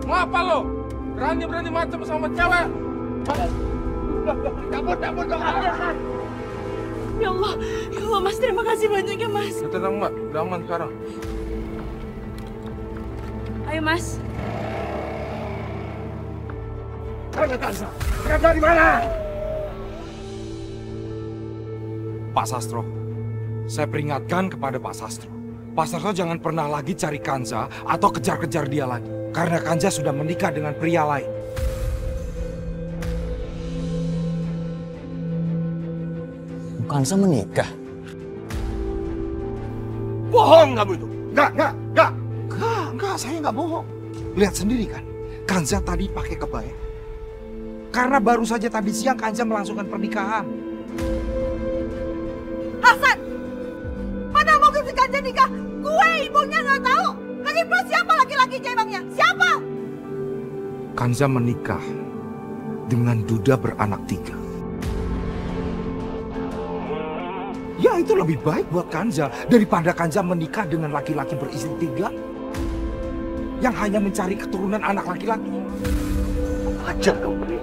Ngapa lo? Berani-berani macam sama cewek? Cabut dong. Ya Allah, Mas, terima kasih banyak ya, Mas. Tenang, Mbak, udah aman sekarang. Ayo, Mas. Kalian dari mana? Pak Sastro, saya peringatkan kepada Pak Sastro. Pak Sastro jangan pernah lagi cari Kanza atau kejar-kejar dia lagi. Karena Kanza sudah menikah dengan pria lain. Kanza menikah? Bohong kamu itu. Enggak, saya nggak bohong. Lihat sendiri kan, Kanza tadi pakai kebaya. Karena baru saja tadi siang Kanza melangsungkan pernikahan. Hasan! Mana mungkin si Kanza nikah? Gue ibunya nggak tahu. Lagi pula siapa laki-laki emangnya? Siapa? Kanza menikah dengan duda beranak 3. Ya itu lebih baik buat Kanza daripada Kanza menikah dengan laki-laki beristri 3 yang hanya mencari keturunan anak laki-laki. Ajar kamu ini.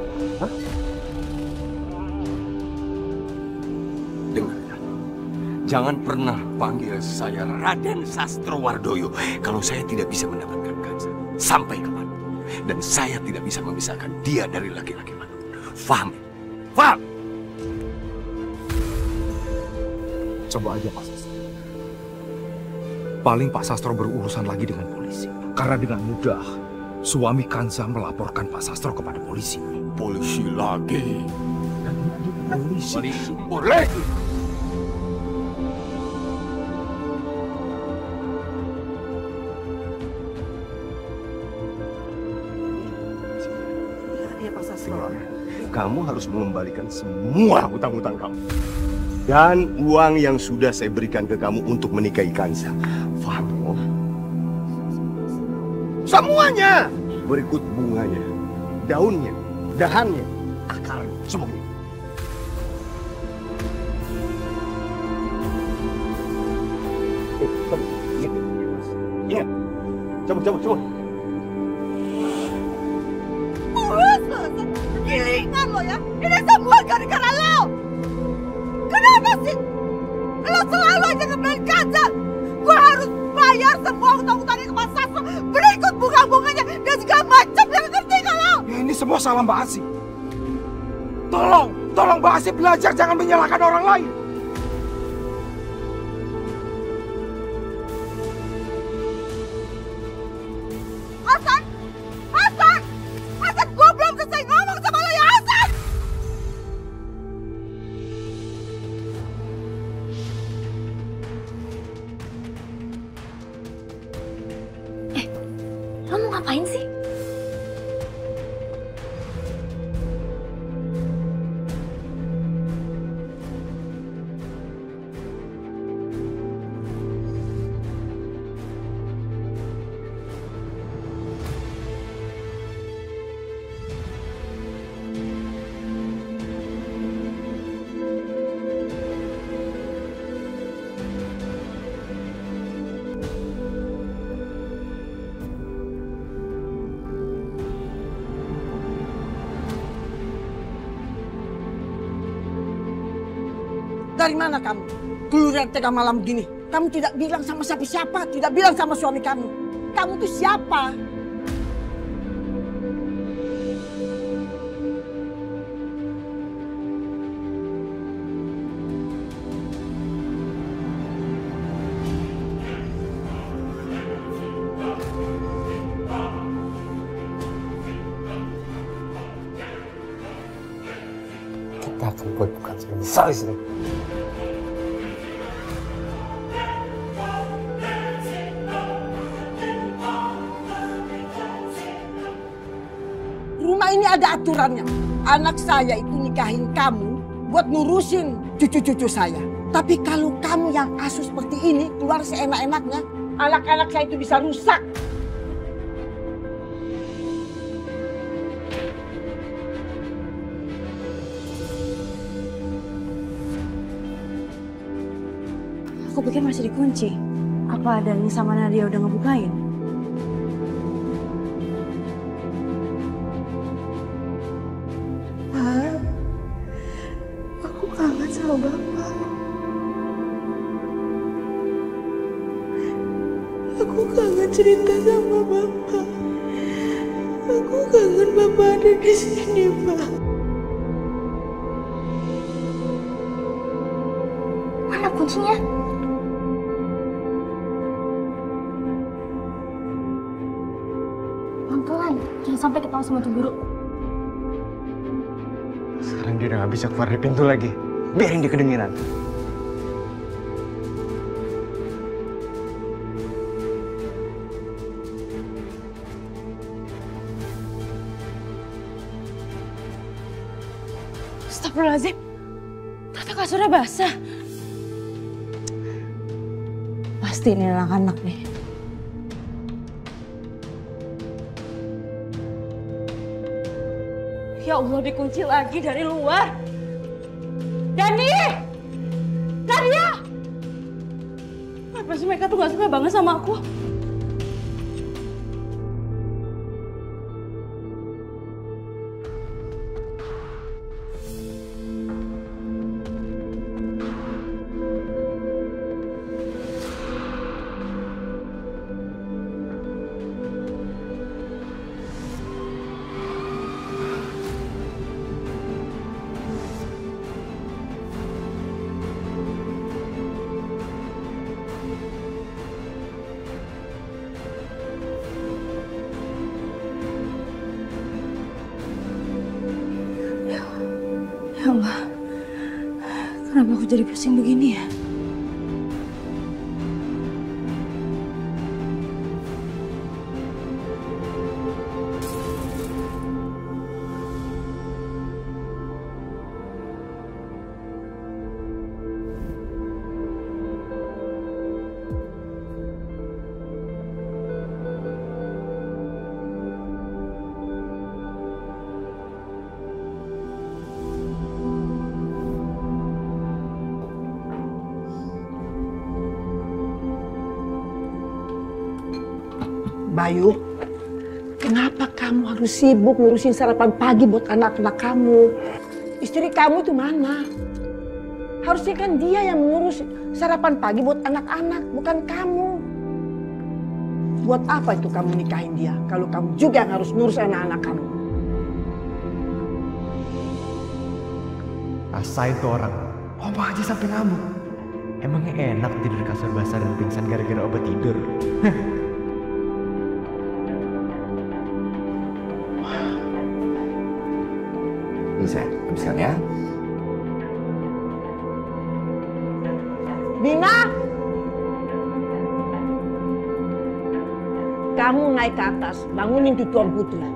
Dengar ya, jangan pernah panggil saya Raden Sastrowardoyo kalau saya tidak bisa mendapatkan Kanza sampai kapan. Dan saya tidak bisa memisahkan dia dari laki-laki manapun. Faham? Faham? Coba aja Pak Sastro. Paling Pak Sastro berurusan lagi dengan polisi. Karena dengan mudah, suami Kanza melaporkan Pak Sastro kepada polisi. Polisi lagi. Polisi. Boleh. Iya, Pak Sastro. Kamu harus mengembalikan semua hutang-hutang kamu. Dan uang yang sudah saya berikan ke kamu untuk menikahi Kanza. Faham? Semuanya! Berikut bunganya, daunnya, dahannya, akarnya, semuanya. Ingat, cabut. Gilingan lo ya, ini semua gara-gara lo. Kenapa sih? Lo selalu aja ngebelain Kanza. Gue harus bayar semua utang-utangnya ke Pak Sastro, berikut bunga-bunganya dan segala macam, yang ngerti gak lo? Ya, ini semua salah Mbak Asih. Tolong Mbak Asih belajar, jangan menyalahkan orang lain. Hasan, gue belum selesai ngomong sama lo ya, Hasan! Lo mau ngapain sih? Dari mana kamu? Keluar tengah malam gini. Kamu tidak bilang sama siapa-siapa, tidak bilang sama suami kamu. Kamu tuh siapa? Kita akan buat bukan sebesar ini. Rumah ini ada aturannya. Anak saya itu nikahin kamu buat ngurusin cucu-cucu saya. Tapi kalau kamu yang asuh seperti ini, keluar seenak-enaknya, anak-anak saya itu bisa rusak. Aku pikir masih dikunci. Apa Dani sama Nadia udah ngebukain? Pak, aku kangen sama Bapak. Aku kangen cerita sama Bapak. Aku kangen Bapak ada di sini, Pak. Mana kuncinya? Pelan-pelan, jangan sampai ketahuan sama tuh guru. Sekarang dia udah gak bisa keluar dari pintu lagi. Biarin dia kedengeran. Astagfirullahaladzim, ternyata kasurnya basah. Pasti ini anak-anak nih. Ya Allah, dikunci lagi dari luar. Dani! Nadia! Kenapa sih mereka tuh gak suka banget sama aku? Ya Allah, kenapa aku jadi pusing begini ya? Bayu, kenapa kamu harus sibuk ngurusin sarapan pagi buat anak-anak kamu? Istri kamu itu mana? Harusnya kan dia yang mengurus sarapan pagi buat anak-anak, bukan kamu. Buat apa itu kamu nikahin dia kalau kamu juga yang harus ngurus anak-anak kamu? Rasain tuh orang. Ngomong aja sampai ngamuk. Emangnya enak tidur di kasur basah dan pingsan gara-gara obat tidur? Ini saya habiskan ya. Bima! Kamu naik ke atas, bangunin tuh Tuan Putri.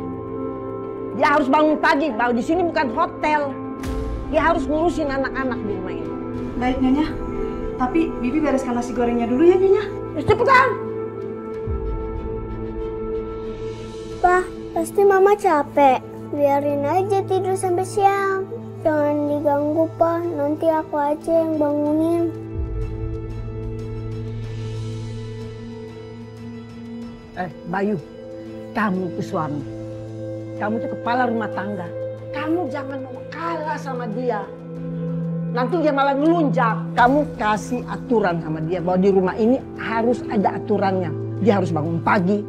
Dia harus bangun pagi, bahwa di sini bukan hotel. Dia harus ngurusin anak-anak di rumah ini. Baik, Nyonya. Tapi Bibi bereskan nasi gorengnya dulu ya, Nyonya. Cepetan! Pak, pasti Mama capek. Biarin aja tidur sampai siang. Jangan diganggu, Pak. Nanti aku aja yang bangunin. Bayu, kamu itu suami. Kamu itu kepala rumah tangga. Kamu jangan mau kalah sama dia. Nanti dia malah ngelunjak. Kamu kasih aturan sama dia bahwa di rumah ini harus ada aturannya. Dia harus bangun pagi,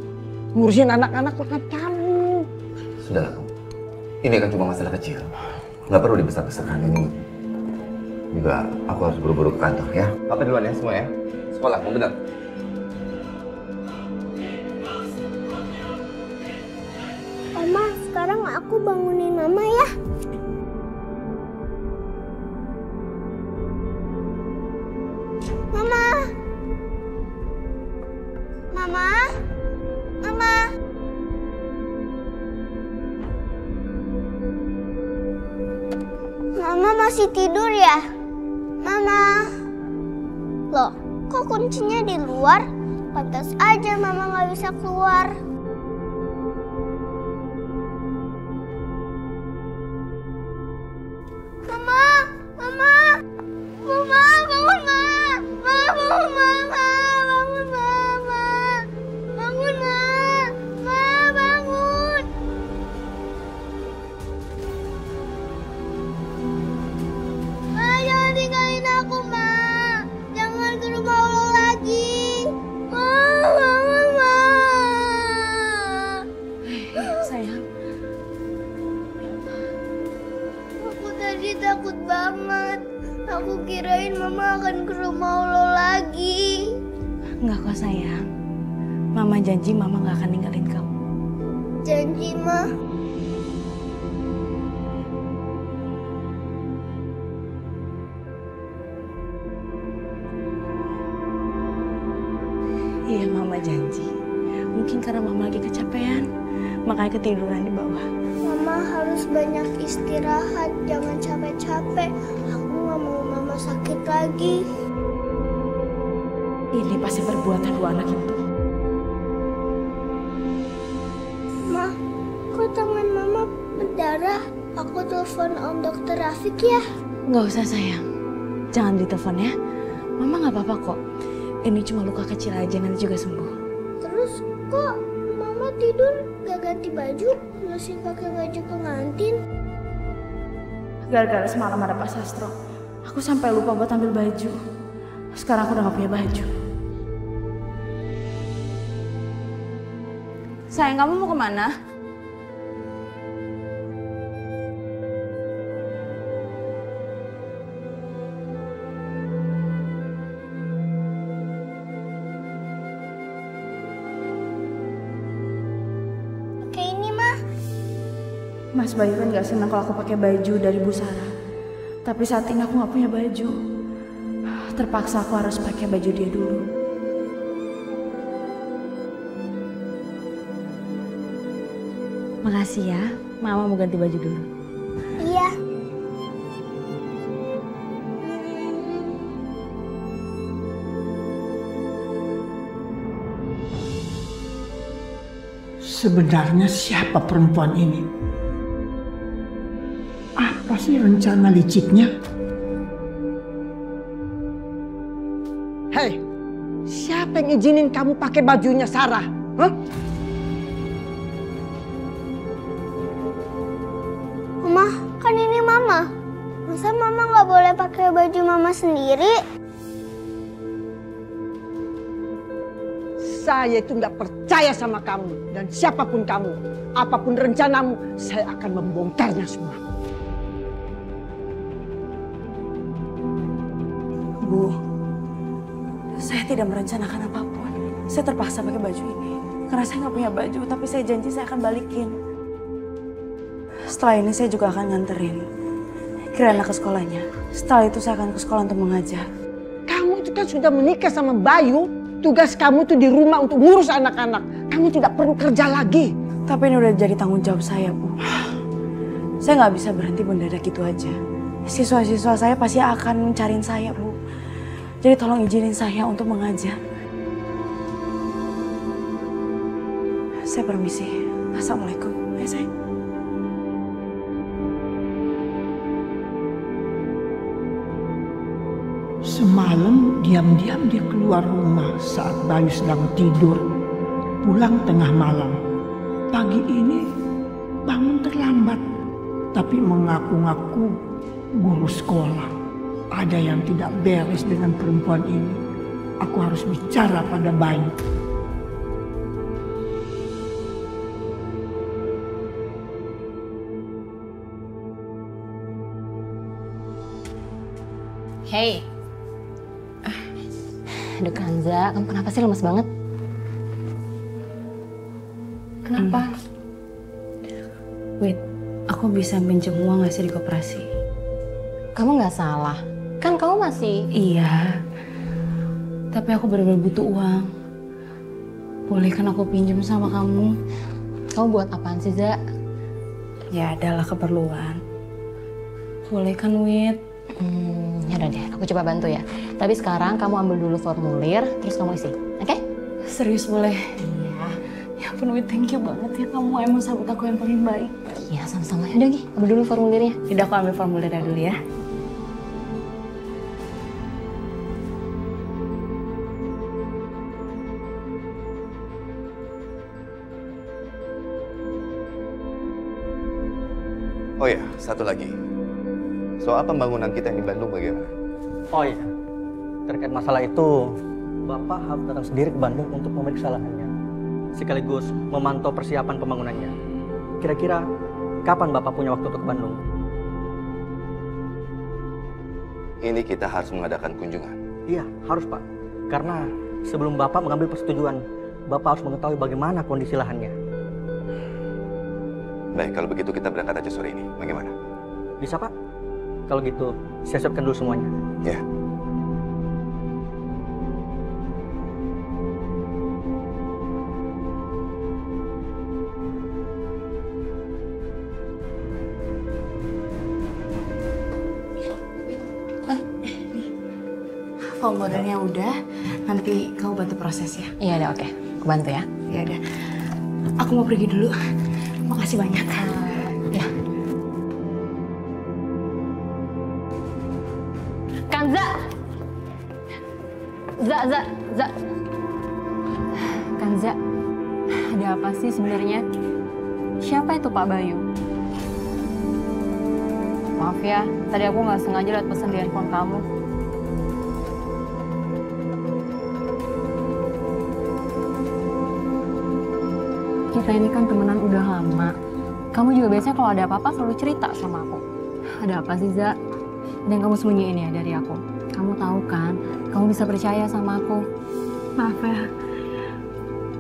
ngurusin anak-anak bukan kamu. Sudahlah, ini kan cuma masalah kecil. Nggak perlu dibesar-besarkan ini. Juga aku harus buru-buru ke kantor ya. Papa duluan ya semua ya. Sekolah, mau benar. Oma, sekarang aku bangunin Mama ya. Mama. Mama. Mama. Mama masih tidur ya? Mama. Loh, kok kuncinya di luar? Pantas aja Mama nggak bisa keluar. Mama, Mama, Mama, bangun, Ma. Mama, bangun, Mama, bangun, Ma. sayang. Mama janji Mama gak akan ninggalin kamu. Janji, Ma. Iya, Mama janji. Mungkin karena Mama lagi kecapean, makanya ketiduran di bawah. Mama harus banyak istirahat, jangan capek-capek. Aku gak mau Mama sakit lagi. Ini pasti perbuatan dua anak itu. Ma, kok tangan Mama berdarah? Aku telepon Om Dokter Rafiq ya. Nggak usah sayang, jangan ditelepon ya. Mama nggak apa-apa kok. Ini cuma luka kecil aja, nanti juga sembuh. Terus kok Mama tidur gak ganti baju? Masih pakai baju pengantin? Gara-gara semalam ada Pak Sastro, aku sampai lupa buat ambil baju. Sekarang aku udah gak punya baju. Sayang, kamu mau kemana? Kayak ini, Ma. Mas Bayu kan gak senang kalau aku pakai baju dari Bu Sarah. Tapi saat ini aku gak punya baju. Terpaksa aku harus pakai baju dia dulu. Makasih ya, Mama mau ganti baju dulu. Iya. Sebenarnya siapa perempuan ini? Apa sih rencana liciknya? Hei, siapa yang izinin kamu pakai bajunya Sarah? Hah? Mama, kan ini Mama. Masa Mama nggak boleh pakai baju Mama sendiri? Saya itu nggak percaya sama kamu dan siapapun kamu, apapun rencanamu, saya akan membongkarnya semua. Bu, saya tidak merencanakan apapun. Saya terpaksa pakai baju ini karena saya nggak punya baju, tapi saya janji saya akan balikin. Setelah ini saya juga akan nganterin Kirana ke sekolahnya. Setelah itu saya akan ke sekolah untuk mengajar. Kamu itu kan sudah menikah sama Bayu. Tugas kamu tuh di rumah untuk ngurus anak-anak. Kamu tidak perlu kerja lagi. Tapi ini udah jadi tanggung jawab saya, Bu. Saya nggak bisa berhenti mendadak gitu aja. Siswa-siswa saya pasti akan mencariin saya, Bu. Jadi tolong izinin saya untuk mengajar. Saya permisi. Assalamualaikum. Ya, sayang. Semalam diam-diam dia keluar rumah saat Bayu sedang tidur. Pulang tengah malam. Pagi ini bangun terlambat. Tapi mengaku-ngaku guru sekolah. Ada yang tidak beres dengan perempuan ini. Aku harus bicara pada Bayu. Hey. Aduh Kanza, kamu kenapa sih lemes banget? Kenapa? Wait, aku bisa pinjam uang nggak sih di koperasi? Kamu nggak salah. Kan kamu masih... Iya, tapi aku benar-benar butuh uang. Boleh kan aku pinjam sama kamu? Kamu buat apaan sih, Za? Ya adalah keperluan. Boleh kan, Wit? Yaudah deh, aku coba bantu ya. Tapi sekarang kamu ambil dulu formulir, terus kamu isi, oke? Serius boleh? Iya. Ya ampun, Wit, thank you banget ya. Kamu emang sahabat aku yang paling baik. Iya, sama-sama. Yaudah, Gi, ambil dulu formulirnya. Yaudah, aku ambil formulirnya dulu ya. Oh ya, satu lagi. Soal pembangunan kita yang di Bandung bagaimana? Oh iya, terkait masalah itu, Bapak harus datang sendiri ke Bandung untuk memeriksa lahannya, sekaligus memantau persiapan pembangunannya. Kira-kira kapan Bapak punya waktu untuk ke Bandung? Ini kita harus mengadakan kunjungan. Iya, harus Pak. Karena Sebelum Bapak mengambil persetujuan, Bapak harus mengetahui bagaimana kondisi lahannya. Baik, kalau begitu kita berangkat aja sore ini. Bagaimana? Bisa, Pak? Kalau gitu, saya siapkan dulu semuanya. Ya. Formulirnya udah, nanti kamu bantu proses ya. Iya udah, oke. Aku bantu ya. Ya udah. Aku mau pergi dulu. Makasih banyak. Ya. Kanza! Za. Kanza, ada apa sih sebenarnya? Siapa itu Pak Bayu? Maaf ya, tadi aku nggak sengaja lihat pesan di handphone kamu. Kita ini kan temenan udah lama. Kamu juga biasanya kalau ada apa-apa selalu cerita sama aku. Ada apa sih, Za? Dan kamu sembunyiin ya dari aku. Kamu tahu kan, kamu bisa percaya sama aku. Maaf ya,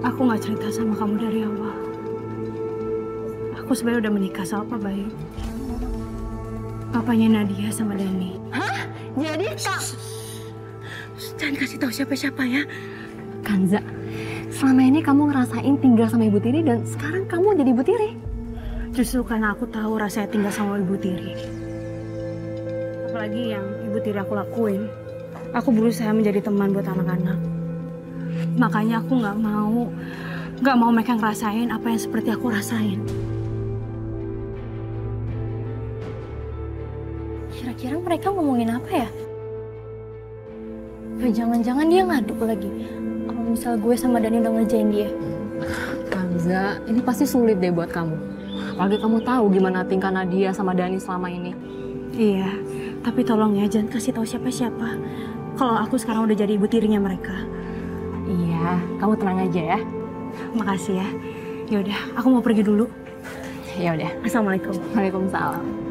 aku nggak cerita sama kamu dari awal. Aku sebenarnya udah menikah sama Pak Bayu. Papanya Nadia sama Dani. Hah? Jadi Pak? Jangan kasih tahu siapa-siapa ya. Kanza, selama ini kamu ngerasain tinggal sama Ibu Tiri dan sekarang kamu jadi Ibu Tiri. Justru karena aku tahu rasanya tinggal sama Ibu Tiri. Apalagi yang Ibu Tiri aku lakuin. Aku berusaha menjadi teman buat anak-anak. Makanya aku nggak mau mereka ngerasain apa yang seperti aku rasain. Kira-kira mereka ngomongin apa ya? Jangan-jangan dia ngaduk lagi. Kalau misal gue sama Dani udah ngerjain dia. Kanza, ini pasti sulit deh buat kamu. Apalagi kamu tahu gimana tingkah Nadia sama Dani selama ini. Iya, tapi tolong ya jangan kasih tahu siapa-siapa. Kalau aku sekarang udah jadi ibu tirinya mereka. Iya, kamu tenang aja ya. Makasih ya. Yaudah, aku mau pergi dulu. Ya udah. Assalamualaikum. Waalaikumsalam.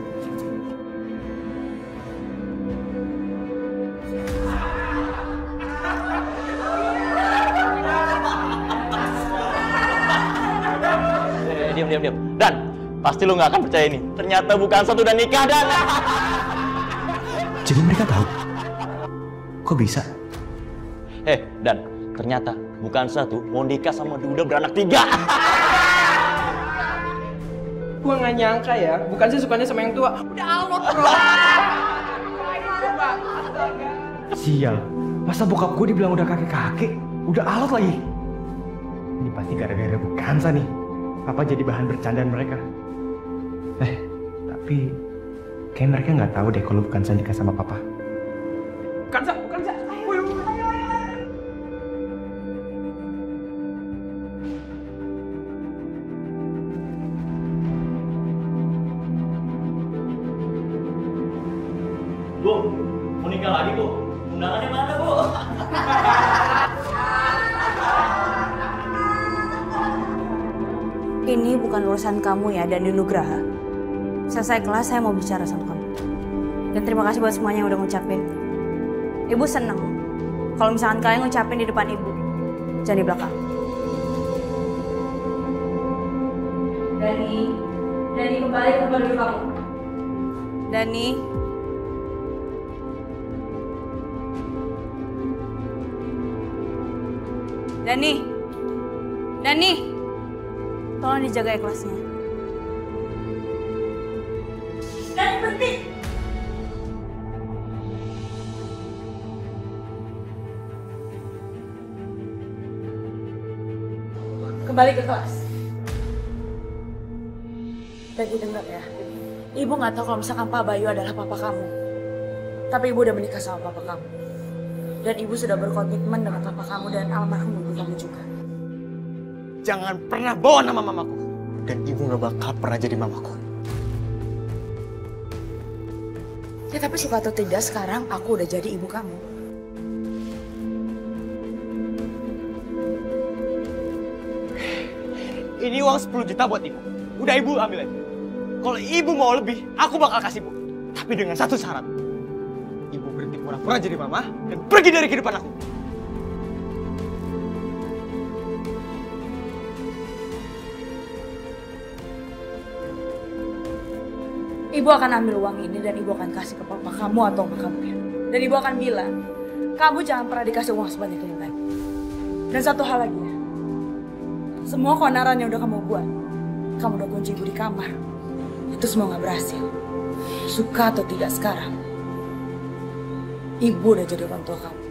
Diam. Dan pasti lu nggak akan percaya ini. Ternyata bukan satu dan nikah dan. Jadi mereka tahu? Kok bisa? Dan ternyata bukan satu mau nikah sama duda beranak 3. Gua nggak nyangka ya, bukan sih sukanya sama yang tua. Udah alot bro. Sial, masa bokap gue dibilang udah kakek-kakek, udah alot lagi. Ini pasti gara-gara Bukansa nih. Papa jadi bahan bercandaan mereka. Tapi kayak mereka nggak tahu deh kalau Bukansa nikah sama Papa. Bukansa. Ayo. Bu, mau nikah lagi bu? Undangannya mana bu? Ini bukan urusan kamu ya, Dani Nugraha. Selesai kelas, saya mau bicara sama kamu. Dan terima kasih buat semuanya yang udah ngucapin. Ibu seneng kalau misalkan kalian ngucapin di depan ibu, jangan di belakang. Dani kembali ke tempat duduk kamu. Dani. Tolong dijaga ya kelasnya. Dani berhenti. Kembali ke kelas. Tadi dengar ya, ibu nggak tahu kalau misalkan Pak Bayu adalah papa kamu. Tapi ibu udah menikah sama papa kamu. Dan ibu sudah berkomitmen dengan papa kamu dan almarhum ibu kamu juga. Jangan pernah bawa nama mamaku. Dan ibu gak bakal pernah jadi mamaku. Ya tapi suka atau tidak sekarang aku udah jadi ibu kamu. Ini uang 10 juta buat ibu. Udah ibu ambil aja. Kalau ibu mau lebih, aku bakal kasih bu. Tapi dengan satu syarat. Ibu berhenti pura-pura jadi mama dan pergi dari kehidupan aku. Ibu akan ambil uang ini dan ibu akan kasih ke papa kamu atau mama kamu ya. Dan ibu akan bilang, kamu jangan pernah dikasih uang sebanyak ini lagi. Dan satu hal lagi ya, semua keonaran yang udah kamu buat, kamu udah kunci ibu di kamar. Itu semua gak berhasil. Suka atau tidak sekarang, ibu udah jadi orang tua kamu.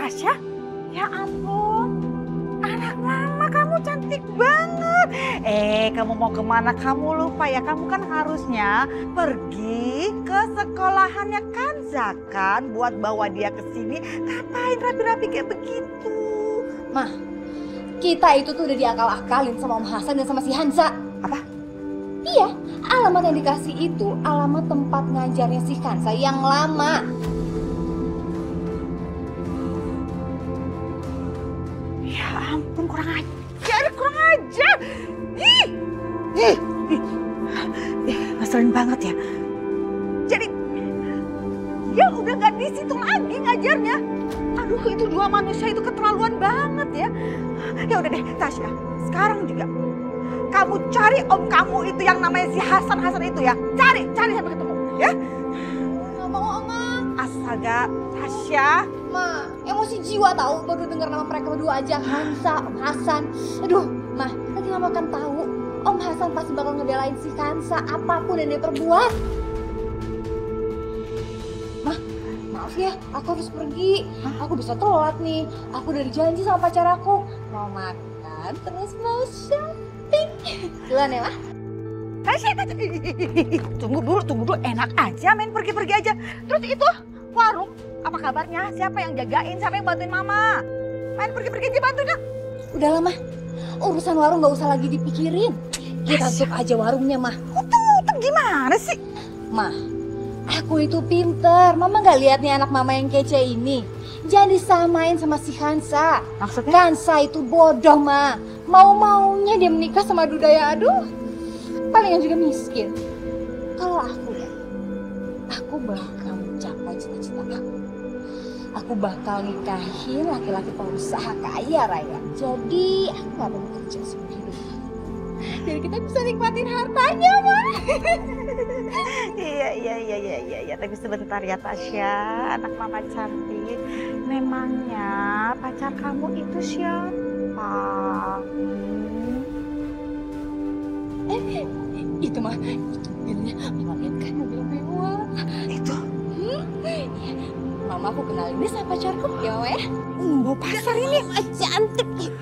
Tasya, ya ampun, anak mama kamu cantik banget. Kamu mau kemana? Kamu lupa ya, kamu kan harusnya pergi ke sekolahannya Kanza kan, buat bawa dia ke sini. Ngapain rapi-rapi kayak begitu? Mah, kita itu tuh udah diakal-akalin sama Om Hasan dan sama si Hansa. Apa? Iya, alamat yang dikasih itu alamat tempat ngajarnya si Hansa yang lama. Ya ampun, kurang ajar, kurang ajar. Ih, ngeselin banget ya. Jadi dia udah gak di situ lagi ngajarnya. Aduh, itu dua manusia itu keterlaluan banget ya. Ya udah deh, Tasya, sekarang juga kamu cari om kamu itu yang namanya si Hasan itu ya. Cari sampai ketemu ya. Gak mau, Oma. Astaga, Tasya. Ma, emosi jiwa tahu baru dengar nama mereka berdua aja, Hansa, Om Hasan. Aduh, Ma, lagi gak makan tahu. Om Hasan pasti bakal ngebelain si Hansa apapun yang dia perbuat. Ma, maaf ya, aku harus pergi. Aku bisa telat nih. Aku udah janji sama pacar aku. Mau makan, terus mau shopping. Duluan ya, Ma. Tasya, tunggu dulu, enak aja main pergi-pergi aja. Terus itu warung, apa kabarnya? Siapa yang jagain? Siapa yang bantuin mama? Main pergi-pergi aja bantuin ya. Udah lama, urusan warung gak usah lagi dipikirin. Kita tutup aja warungnya, Mah. Tutup gimana sih? Mah, aku itu pinter. Mama gak lihat nih anak mama yang kece ini. Jangan disamain sama si Hansa. Maksudnya? Hansa itu bodoh, Ma. Mau-maunya dia menikah sama Dudaya. Aduh, palingan juga miskin. Kalau aku ya, aku bakal mencapai cita-cita aku. Aku bakal nikahin laki-laki pengusaha kaya raya. Jadi aku gak perlu kerja seumur hidup. Jadi kita bisa nikmatin hartanya, Ma. Iya. Tapi sebentar ya, Tasya. Anak mama cantik. Memangnya pacar kamu itu siapa? Itu mah, mobilnya Mama lihat kan, mobil mewah. Itu? Mama aku kenalin dia sama pacarku ya, Mama ya. Mau pasar ini cantik.